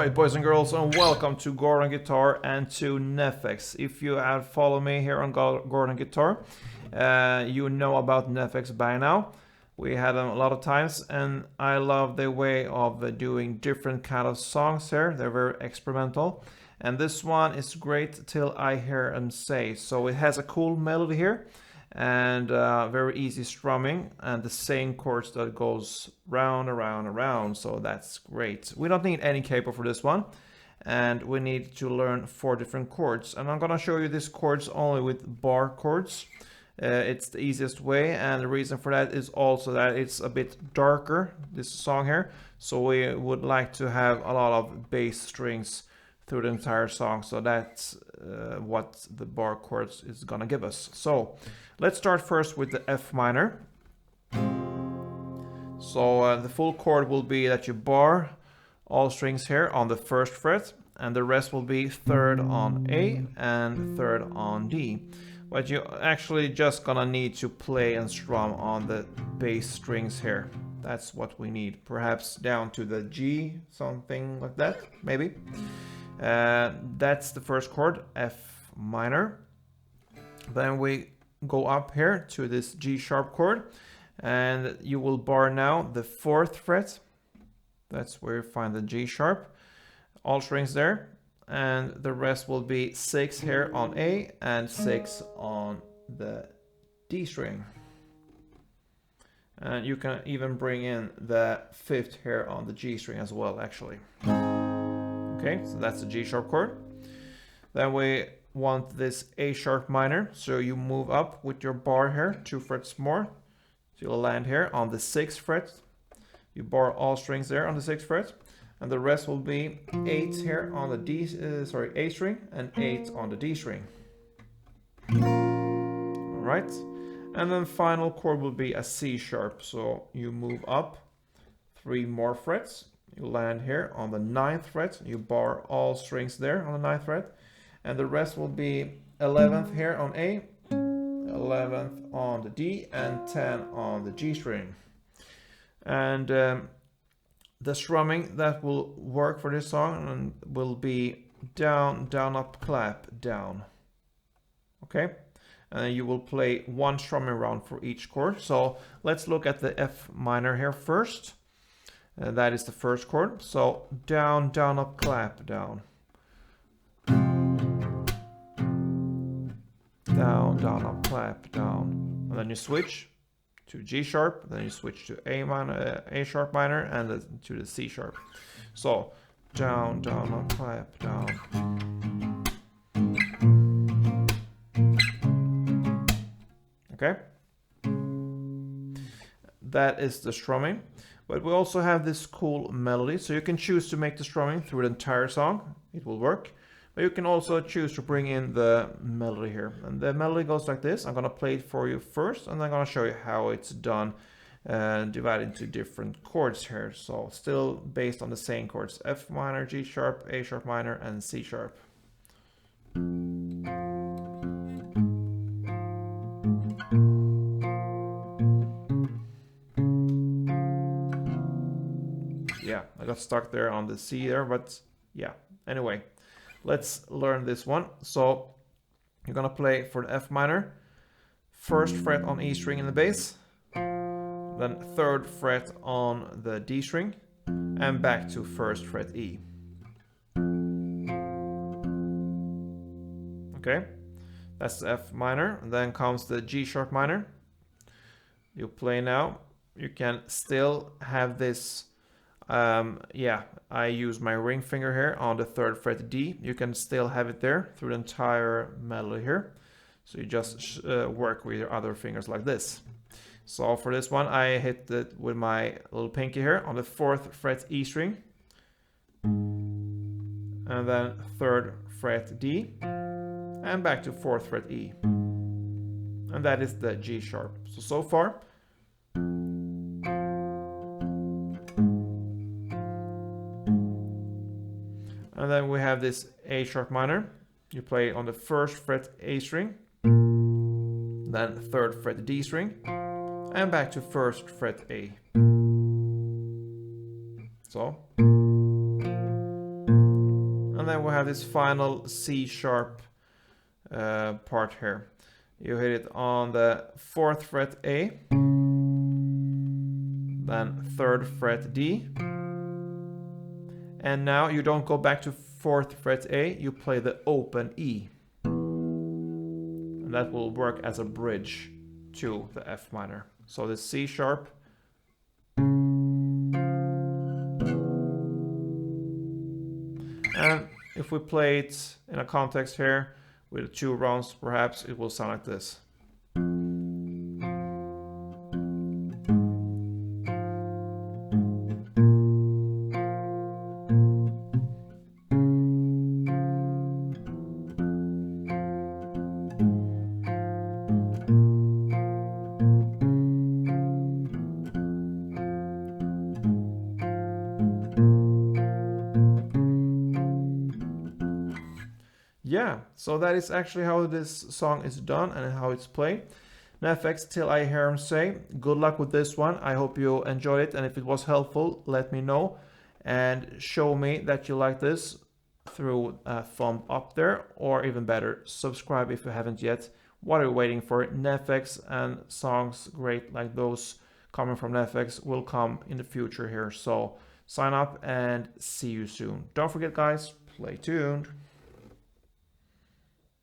Alright, boys and girls, and welcome to Gordon Guitar and to NEFFEX. If you have followed me here on Gordon Guitar, you know about NEFFEX by now. We had them a lot of times, and I love the way of doing different kind of songs here. They're very experimental. And this one is great, Till I Hear'em Say. So it has a cool melody here, and very easy strumming, and the same chords that goes round, around, around. So that's great. We don't need any capo for this one, and we need to learn 4 different chords. And I'm gonna show you these chords only with bar chords. It's the easiest way, and the reason for that is also that it's a bit darker, this song here. So we would like to have a lot of bass strings through the entire song, so that's what the bar chords is gonna give us. So let's start first with the F minor. So the full chord will be that you bar all strings here on the 1st fret, and the rest will be 3rd on A and 3rd on D. But you actually just gonna need to play and strum on the bass strings here. That's what we need, perhaps down to the G, something like that, maybe. That's the 1st chord, F minor. Then we go up here to this G sharp chord, and you will bar now the 4th fret. That's where you find the G sharp, all strings there, and the rest will be 6 here on A and 6 on the D string. And you can even bring in the 5th here on the G string as well, actually. Okay, so that's the G sharp chord. Then we want this A sharp minor, so you move up with your bar here 2 frets more. So you'll land here on the 6th fret. You bar all strings there on the 6th fret, and the rest will be 8 here on the A string and 8 on the D string. All right, and then final chord will be a C sharp. So you move up 3 more frets. You land here on the 9th fret. You bar all strings there on the 9th fret, and the rest will be 11th here on A, 11th on the D, and 10 on the G string. And the strumming that will work for this song will be down, down, up, clap, down. Okay, and you will play 1 strumming round for each chord. So let's look at the F minor here first. That is the 1st chord. So down, down, up, clap, down. Down, down, up, clap, down. And then you switch to G sharp, then you switch to A sharp minor, and to the C sharp. So down, down, up, clap, down. Okay, that is the strumming. But we also have this cool melody, so you can choose to make the strumming through the entire song. It will work. But you can also choose to bring in the melody here. And the melody goes like this. I'm going to play it for you first, and I'm going to show you how it's done, divided into different chords here. So still based on the same chords: F minor, G sharp, A sharp minor, and C sharp. Yeah, I got stuck there on the C there, but yeah, anyway, let's learn this one. So you're gonna play for the F minor, 1st fret on E string in the bass, then 3rd fret on the D string, and back to 1st fret E. Okay, that's the F minor. And then comes the G sharp minor. You play now. You can still have this. I use my ring finger here on the 3rd fret D. You can still have it there through the entire melody here. So you just work with your other fingers like this. So for this one, I hit it with my little pinky here on the 4th fret E string, and then 3rd fret D, and back to 4th fret E. And that is the G sharp. So far. And then we have this A sharp minor. You play on the 1st fret A string, then 3rd fret D string, and back to 1st fret A. So have this final C sharp part here. You hit it on the 4th fret A, then 3rd fret D, and now you don't go back to 4th fret A, you play the open E. And that will work as a bridge to the F minor. So the C sharp, and if we play it in a context here with 2 rounds, perhaps it will sound like this. Yeah, so that is actually how this song is done and how it's played. NEFFEX, Till I Hear'em Say. Good luck with this one. I hope you enjoyed it, and if it was helpful, let me know and show me that you like this through a thumb up there, or even better, subscribe if you haven't yet. What are you waiting for? NEFFEX and songs great like those coming from NEFFEX will come in the future here. So sign up and see you soon. Don't forget, guys, play tuned.